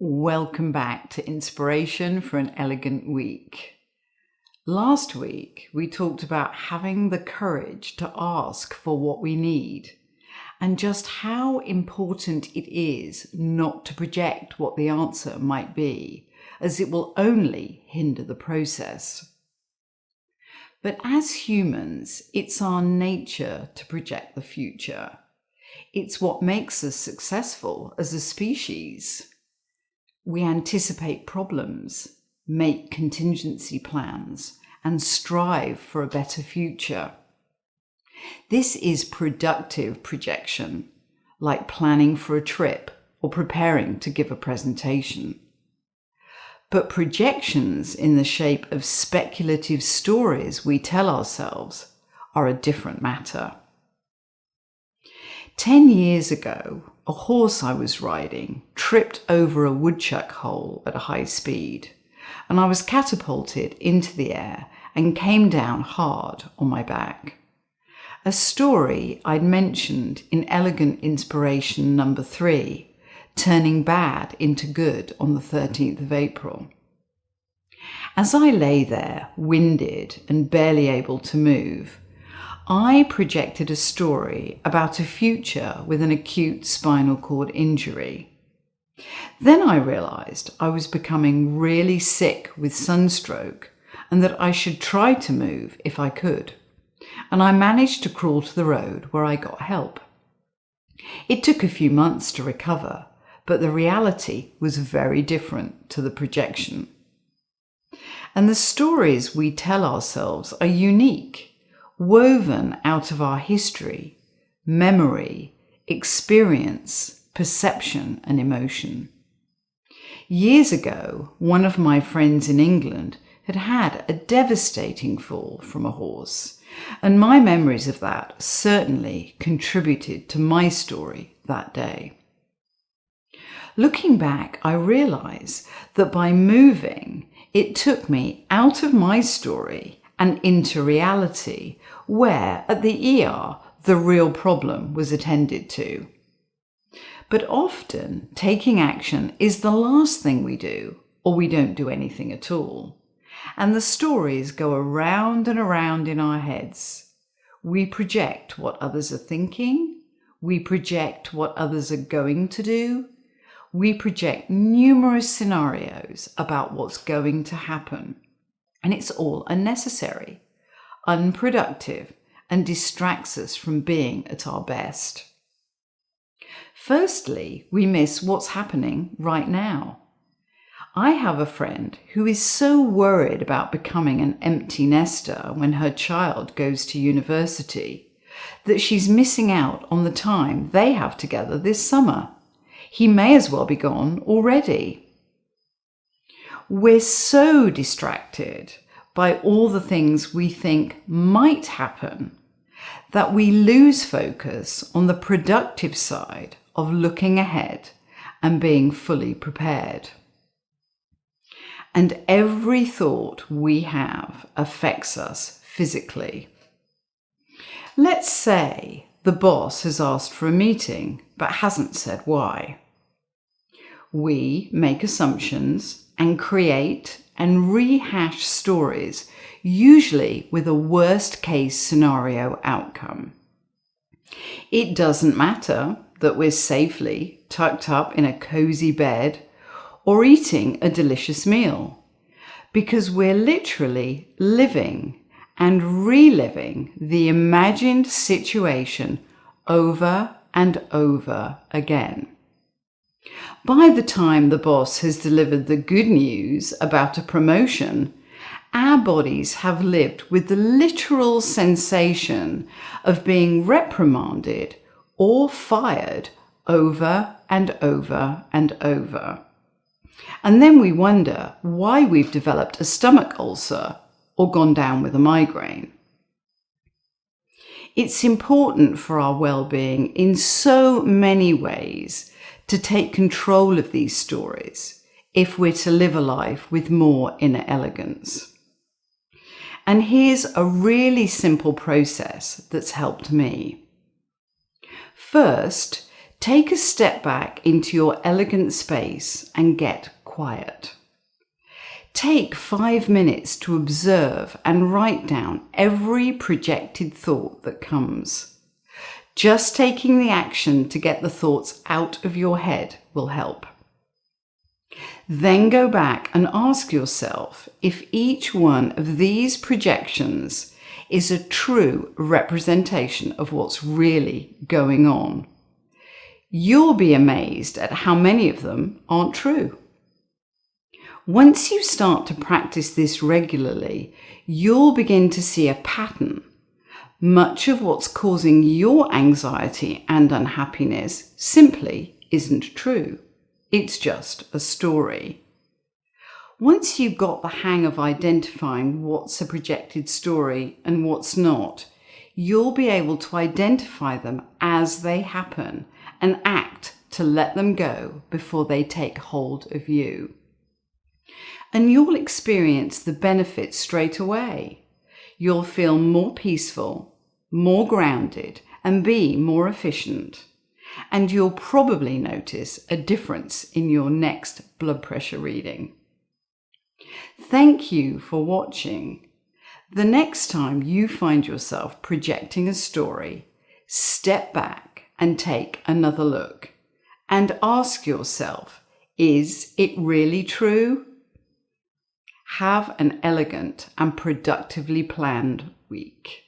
Welcome back to Inspiration for an Elegant Week. Last week, we talked about having the courage to ask for what we need and just how important it is not to project what the answer might be, as it will only hinder the process. But as humans, it's our nature to project the future. It's what makes us successful as a species. We anticipate problems, make contingency plans, and strive for a better future. This is productive projection, like planning for a trip or preparing to give a presentation. But projections in the shape of speculative stories we tell ourselves are a different matter. 10 years ago, a horse I was riding tripped over a woodchuck hole at a high speed, and I was catapulted into the air and came down hard on my back. A story I'd mentioned in Elegant Inspiration number 3, turning bad into good on the 13th of April. As I lay there, winded and barely able to move, I projected a story about a future with an acute spinal cord injury. Then I realized I was becoming really sick with sunstroke and that I should try to move if I could. And I managed to crawl to the road where I got help. It took a few months to recover, but the reality was very different to the projection. And the stories we tell ourselves are unique, woven out of our history, memory, experience, perception, and emotion. Years ago, one of my friends in England had had a devastating fall from a horse, and my memories of that certainly contributed to my story that day. Looking back, I realize that by moving, it took me out of my story and into reality, where at the ER, the real problem was attended to. But often, taking action is the last thing we do, or we don't do anything at all. And the stories go around and around in our heads. We project what others are thinking. We project what others are going to do. We project numerous scenarios about what's going to happen. And it's all unnecessary, unproductive, and distracts us from being at our best. Firstly, we miss what's happening right now. I have a friend who is so worried about becoming an empty nester when her child goes to university that she's missing out on the time they have together this summer. He may as well be gone already. We're so distracted by all the things we think might happen that we lose focus on the productive side of looking ahead and being fully prepared. And every thought we have affects us physically. Let's say the boss has asked for a meeting but hasn't said why. We make assumptions and create and rehash stories, usually with a worst-case scenario outcome. It doesn't matter that we're safely tucked up in a cozy bed or eating a delicious meal, because we're literally living and reliving the imagined situation over and over again. By the time the boss has delivered the good news about a promotion, our bodies have lived with the literal sensation of being reprimanded or fired over and over and over. And then we wonder why we've developed a stomach ulcer or gone down with a migraine. It's important for our well-being in so many ways to take control of these stories if we're to live a life with more inner elegance. And here's a really simple process that's helped me. First, Take a step back into your elegant space and get quiet. Take 5 minutes to observe and write down every projected thought that comes. Just taking the action to get the thoughts out of your head will help. Then go back and ask yourself if each one of these projections is a true representation of what's really going on. You'll be amazed at how many of them aren't true. Once you start to practice this regularly, you'll begin to see a pattern. Much of what's causing your anxiety and unhappiness simply isn't true. It's just a story. Once you've got the hang of identifying what's a projected story and what's not, you'll be able to identify them as they happen and act to let them go before they take hold of you. And you'll experience the benefits straight away. You'll feel more peaceful, more grounded, and be more efficient. And you'll probably notice a difference in your next blood pressure reading. Thank you for watching. The next time you find yourself projecting a story, step back and take another look and ask yourself, is it really true? Have an elegant and productively planned week.